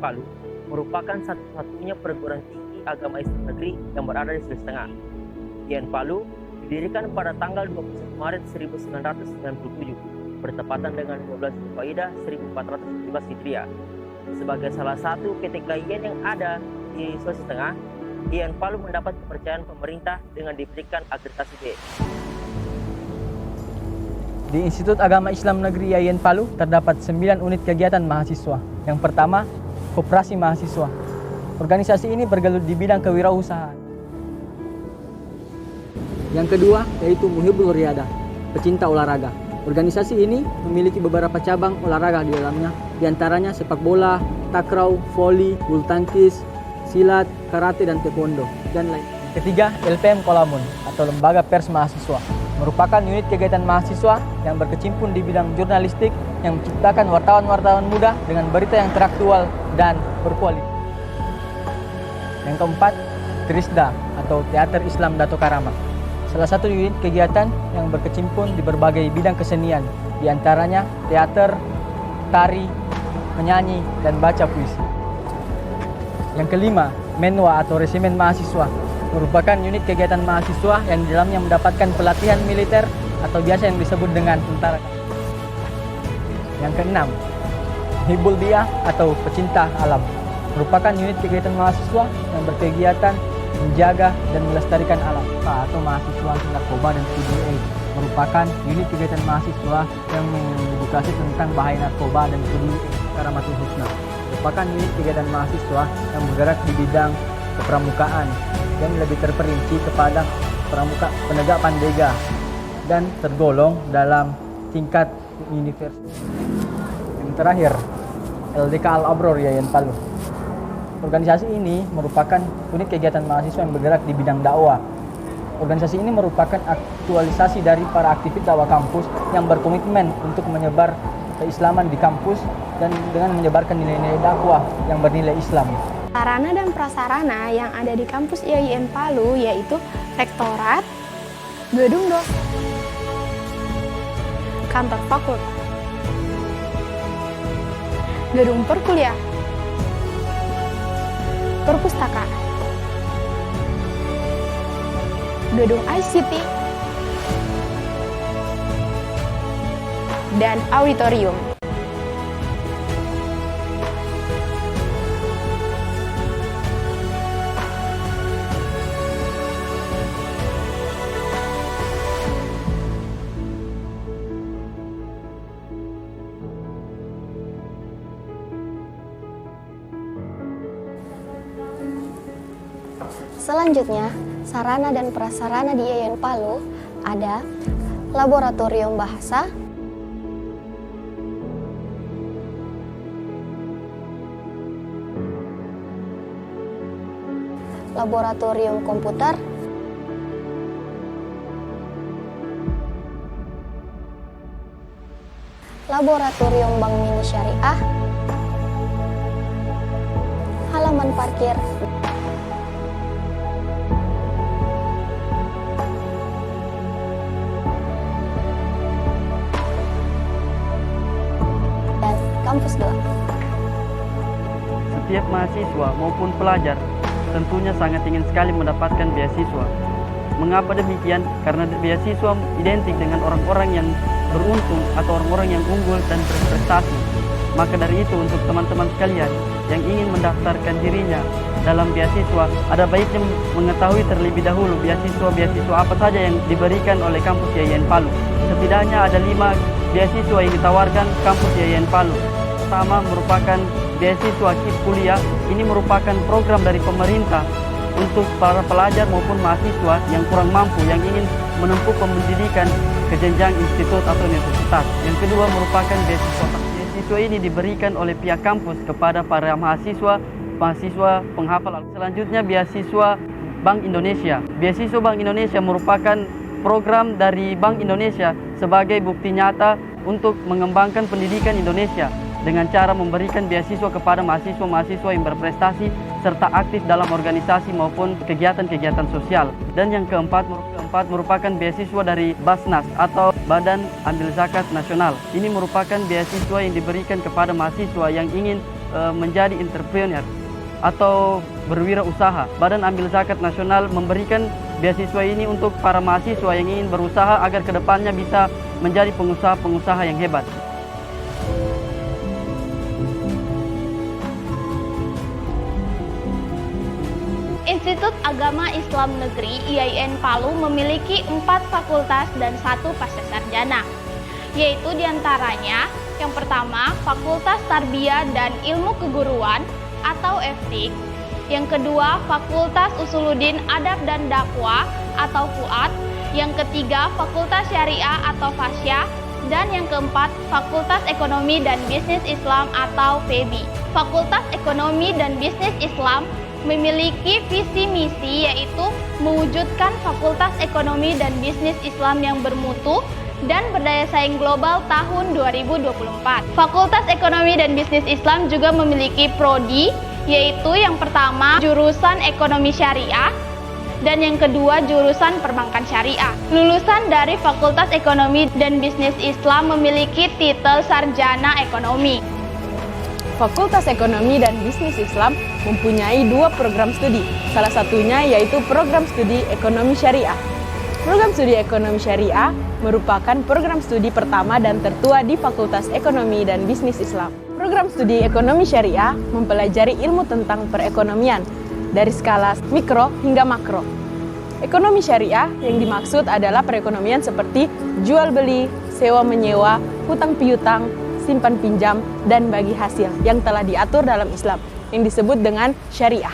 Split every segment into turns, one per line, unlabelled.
Palu merupakan satu-satunya perguruan tinggi agama Islam negeri yang berada di Sulawesi Tengah. IAIN Palu didirikan pada tanggal 21 Maret 1997 bertepatan dengan 12 Zulkaidah 1417 Hijriah. Sebagai salah satu PT IAIN yang ada di Sulawesi Tengah, IAIN Palu mendapat kepercayaan pemerintah dengan diberikan akreditasi B.
Di Institut Agama Islam Negeri IAIN Palu terdapat 9 unit kegiatan mahasiswa. Yang pertama, Koperasi Mahasiswa. Organisasi ini bergelut di bidang kewirausahaan. Yang kedua, yaitu Muhibbul Riyadhah, pecinta olahraga. Organisasi ini memiliki beberapa cabang olahraga di dalamnya, di antaranya sepak bola, takraw, voli, bulu tangkis, silat, karate, dan taekwondo, dan lain. Ketiga, LPM Kolamun atau Lembaga Pers Mahasiswa, merupakan unit kegiatan mahasiswa yang berkecimpung di bidang jurnalistik yang menciptakan wartawan-wartawan muda dengan berita yang teraktual dan berkualitas. Yang keempat, Trisda atau Teater Islam Dato Karama, salah satu unit kegiatan yang berkecimpung di berbagai bidang kesenian, di antaranya teater, tari, menyanyi, dan baca puisi. Yang kelima, Menwa atau Resimen Mahasiswa, merupakan unit kegiatan mahasiswa yang di dalamnya mendapatkan pelatihan militer atau biasa yang disebut dengan tentara. Yang keenam, Hibul Biyah atau Pecinta Alam, merupakan unit kegiatan mahasiswa yang berkegiatan menjaga dan melestarikan alam atau mahasiswa anti narkoba dan PDA, merupakan unit kegiatan mahasiswa yang mengedukasi tentang bahaya narkoba dan PDA secara matul husna, merupakan unit kegiatan mahasiswa yang bergerak di bidang kepramukaan yang lebih terperinci kepada pramuka penegak pandega dan tergolong dalam tingkat universitas. Yang terakhir, LDK Al-Abror IAIN Palu. Organisasi ini merupakan unit kegiatan mahasiswa yang bergerak di bidang dakwah. Organisasi ini merupakan aktualisasi dari para aktivis dakwah kampus yang berkomitmen untuk menyebar keislaman di kampus dan dengan menyebarkan nilai-nilai dakwah yang bernilai Islam.
Sarana dan prasarana yang ada di kampus IAIN Palu yaitu Rektorat, Gedung Dosen, Kantor Fakultas, Gedung Perkuliahan, Perpustakaan, Gedung ICT, dan Auditorium. Selanjutnya, sarana dan prasarana di IAIN Palu ada Laboratorium Bahasa, Laboratorium Komputer, Laboratorium Bank Mini Syariah, halaman parkir, dan kampus 2.
Setiap mahasiswa maupun pelajar tentunya sangat ingin sekali mendapatkan beasiswa. Mengapa demikian? Karena beasiswa identik dengan orang-orang yang beruntung atau orang-orang yang unggul dan berprestasi. Maka dari itu untuk teman-teman sekalian yang ingin mendaftarkan dirinya dalam beasiswa, ada baiknya mengetahui terlebih dahulu beasiswa apa saja yang diberikan oleh kampus IAIN Palu. Setidaknya ada 5 beasiswa yang ditawarkan kampus IAIN Palu. Pertama merupakan beasiswa KIP kuliah. Ini merupakan program dari pemerintah untuk para pelajar maupun mahasiswa yang kurang mampu yang ingin menempuh pendidikan ke jenjang institut atau universitas. Yang kedua merupakan beasiswa. Beasiswa ini diberikan oleh pihak kampus kepada para mahasiswa penghafal. Selanjutnya beasiswa Bank Indonesia. Beasiswa Bank Indonesia merupakan program dari Bank Indonesia sebagai bukti nyata untuk mengembangkan pendidikan Indonesia dengan cara memberikan beasiswa kepada mahasiswa-mahasiswa yang berprestasi serta aktif dalam organisasi maupun kegiatan-kegiatan sosial. Dan yang keempat merupakan beasiswa dari Basnas atau Badan Amil Zakat Nasional. Ini merupakan beasiswa yang diberikan kepada mahasiswa yang ingin menjadi entrepreneur atau berwirausaha. Badan Amil Zakat Nasional memberikan beasiswa ini untuk para mahasiswa yang ingin berusaha agar kedepannya bisa menjadi pengusaha-pengusaha yang hebat.
Institut Agama Islam Negeri IAIN Palu memiliki 4 fakultas dan 1 pascasarjana, yaitu diantaranya yang pertama Fakultas Tarbiyah dan Ilmu Keguruan atau FTIK, yang kedua Fakultas Usuluddin Adab dan Dakwah atau FUAD, yang ketiga Fakultas Syariah atau FASYA, dan yang keempat Fakultas Ekonomi dan Bisnis Islam atau FEBI. Fakultas Ekonomi dan Bisnis Islam memiliki visi misi yaitu mewujudkan Fakultas Ekonomi dan Bisnis Islam yang bermutu dan berdaya saing global tahun 2024. Fakultas Ekonomi dan Bisnis Islam juga memiliki prodi, yaitu yang pertama jurusan Ekonomi Syariah dan yang kedua jurusan Perbankan Syariah. Lulusan dari Fakultas Ekonomi dan Bisnis Islam memiliki titel Sarjana Ekonomi.
Fakultas Ekonomi dan Bisnis Islam mempunyai 2 program studi, salah satunya yaitu program studi Ekonomi Syariah. Program studi Ekonomi Syariah merupakan program studi pertama dan tertua di Fakultas Ekonomi dan Bisnis Islam. Program studi Ekonomi Syariah mempelajari ilmu tentang perekonomian dari skala mikro hingga makro. Ekonomi syariah yang dimaksud adalah perekonomian seperti jual beli, sewa menyewa, hutang piutang, simpan pinjam, dan bagi hasil yang telah diatur dalam Islam yang disebut dengan syariah.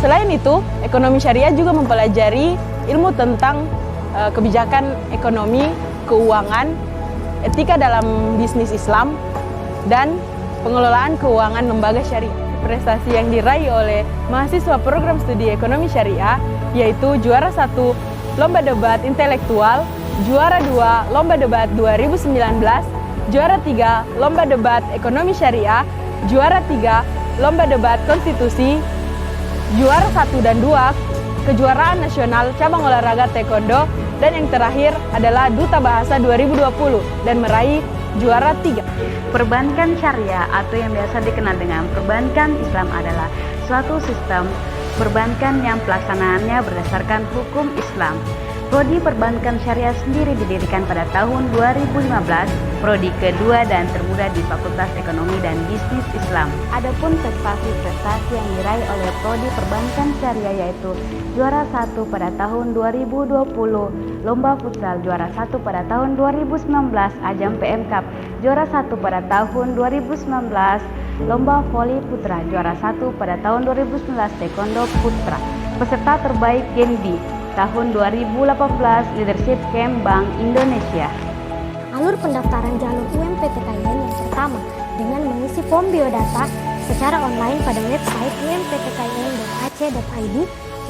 Selain itu, ekonomi syariah juga mempelajari ilmu tentang kebijakan ekonomi, keuangan, etika dalam bisnis Islam, dan pengelolaan keuangan lembaga syariah. Prestasi yang diraih oleh mahasiswa program studi ekonomi syariah yaitu juara 1 Lomba Debat Intelektual, juara 2 Lomba Debat 2019, juara 3 Lomba Debat Ekonomi Syariah, juara 3 Lomba Debat Konstitusi, juara 1 dan 2 Kejuaraan Nasional Cabang Olahraga Taekwondo, dan yang terakhir adalah Duta Bahasa 2020 dan meraih juara 3.
Perbankan syariah atau yang biasa dikenal dengan perbankan Islam adalah suatu sistem perbankan yang pelaksanaannya berdasarkan hukum Islam. Prodi Perbankan Syariah sendiri didirikan pada tahun 2015, prodi kedua dan termuda di Fakultas Ekonomi dan Bisnis Islam. Adapun prestasi-prestasi yang diraih oleh prodi Perbankan Syariah yaitu juara 1 pada tahun 2020, Lomba Futsal juara 1 pada tahun 2019, Ajang PM Cup juara 1 pada tahun 2019, Lomba Voli Putra juara 1 pada tahun 2019, Taekwondo Putra. Peserta terbaik Genbi tahun 2018 Leadership Camp Bank Indonesia.
Alur pendaftaran jalur UMPTKIN yang pertama dengan mengisi form biodata secara online pada website umptkin.ac.id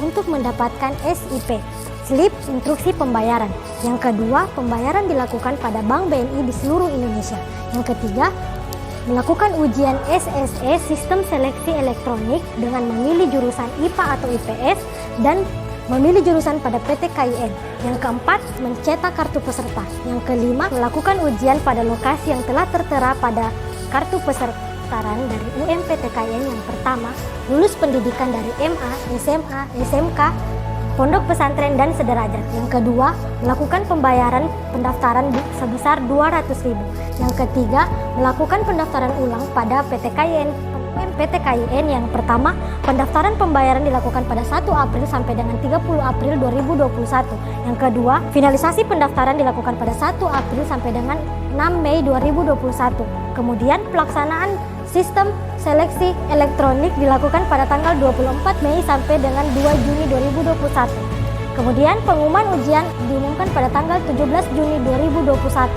untuk mendapatkan SIP, slip instruksi pembayaran. Yang kedua, pembayaran dilakukan pada Bank BNI di seluruh Indonesia. Yang ketiga, melakukan ujian SSE Sistem Seleksi Elektronik dengan memilih jurusan IPA atau IPS dan memilih jurusan pada PTKIN. Yang keempat, mencetak kartu peserta. Yang kelima, melakukan ujian pada lokasi yang telah tertera pada kartu pendaftaran dari UMPTKIN. Yang pertama, lulus pendidikan dari MA, SMA, SMK, pondok pesantren dan sederajat. Yang kedua, melakukan pembayaran pendaftaran sebesar 200.000. Yang ketiga, melakukan pendaftaran ulang pada PTKIN. PTKIN yang pertama, pendaftaran pembayaran dilakukan pada 1 April sampai dengan 30 April 2021. Yang kedua, finalisasi pendaftaran dilakukan pada 1 April sampai dengan 6 Mei 2021. Kemudian pelaksanaan sistem seleksi elektronik dilakukan pada tanggal 24 Mei sampai dengan 2 Juni 2021. Kemudian pengumuman ujian diumumkan pada tanggal 17 Juni 2021.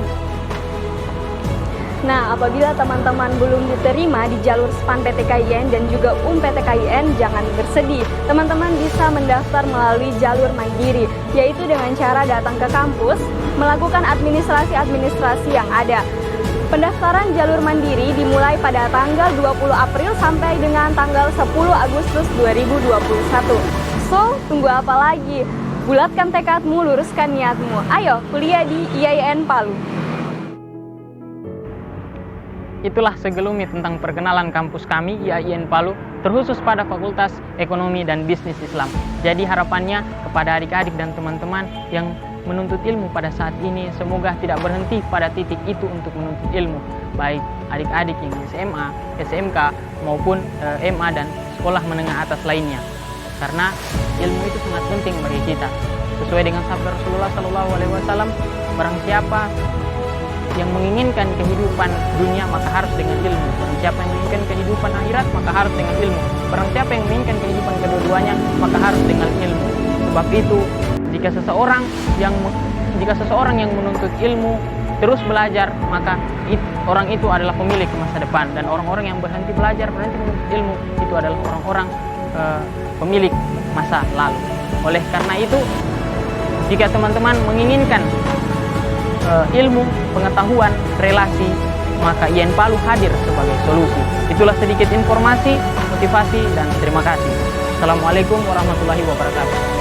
Nah, apabila teman-teman belum diterima di jalur SPAN PTKIN dan juga PTKIN, jangan bersedih. Teman-teman bisa mendaftar melalui jalur mandiri, yaitu dengan cara datang ke kampus, melakukan administrasi yang ada. Pendaftaran jalur mandiri dimulai pada tanggal 20 April sampai dengan tanggal 10 Agustus 2021. So, tunggu apa lagi? Bulatkan tekadmu, luruskan niatmu. Ayo, kuliah di IAIN Palu.
itulah segelumit tentang perkenalan kampus kami IAIN Palu, terkhusus pada Fakultas Ekonomi dan Bisnis Islam. Jadi harapannya kepada adik-adik dan teman-teman yang menuntut ilmu pada saat ini, semoga tidak berhenti pada titik itu untuk menuntut ilmu, baik adik-adik yang SMA, SMK, maupun MA dan sekolah menengah atas lainnya. Karena ilmu itu sangat penting bagi kita. Sesuai dengan sabda Rasulullah SAW, barang siapa yang menginginkan kehidupan dunia maka harus dengan ilmu. Barang siapa yang menginginkan kehidupan akhirat maka harus dengan ilmu. Barang siapa yang menginginkan kehidupan kedua-duanya maka harus dengan ilmu. Sebab itu, jika seseorang yang menuntut ilmu terus belajar, maka orang itu adalah pemilik masa depan. Dan orang-orang yang berhenti belajar, berhenti menuntut ilmu, itu adalah orang-orang pemilik masa lalu. Oleh karena itu, jika teman-teman menginginkan ilmu, pengetahuan, relasi, maka IAIN Palu hadir sebagai solusi. Itulah sedikit informasi, motivasi, dan terima kasih. Assalamualaikum warahmatullahi wabarakatuh.